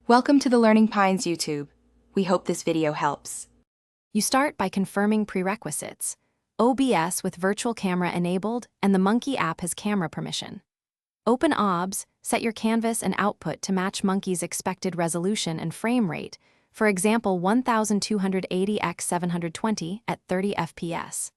Welcome to the Learning Pines YouTube. We hope this video helps. You start by confirming prerequisites. OBS with virtual camera enabled, and the Monkey app has camera permission. Open OBS, set your canvas and output to match Monkey's expected resolution and frame rate, for example 1280 x 720 at 30 fps.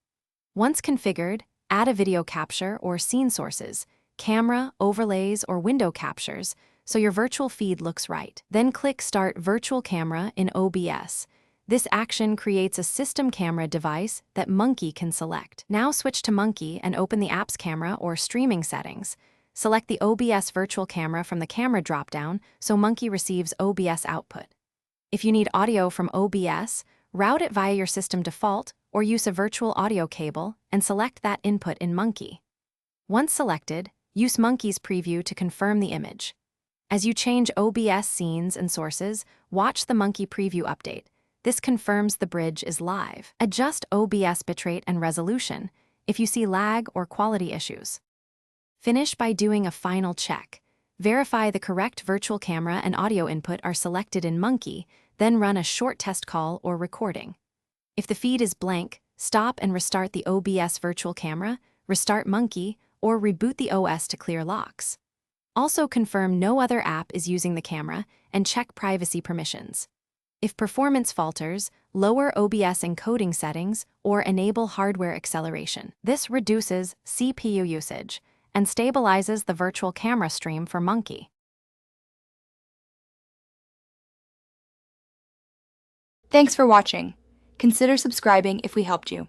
Once configured, add a video capture or scene sources, camera, overlays, or window captures, so your virtual feed looks right. Then click Start Virtual Camera in OBS. This action creates a system camera device that Monkey can select. Now switch to Monkey and open the app's camera or streaming settings. Select the OBS virtual camera from the camera dropdown so Monkey receives OBS output. If you need audio from OBS, route it via your system default or use a virtual audio cable and select that input in Monkey. Once selected, use Monkey's preview to confirm the image. As you change OBS scenes and sources, watch the Monkey preview update. This confirms the bridge is live. Adjust OBS bitrate and resolution if you see lag or quality issues. Finish by doing a final check. Verify the correct virtual camera and audio input are selected in Monkey, then run a short test call or recording. If the feed is blank, stop and restart the OBS virtual camera, restart Monkey, or reboot the OS to clear locks. Also confirm no other app is using the camera and check privacy permissions. If performance falters, lower OBS encoding settings or enable hardware acceleration. This reduces CPU usage and stabilizes the virtual camera stream for Monkey. Thanks for watching. Consider subscribing if we helped you.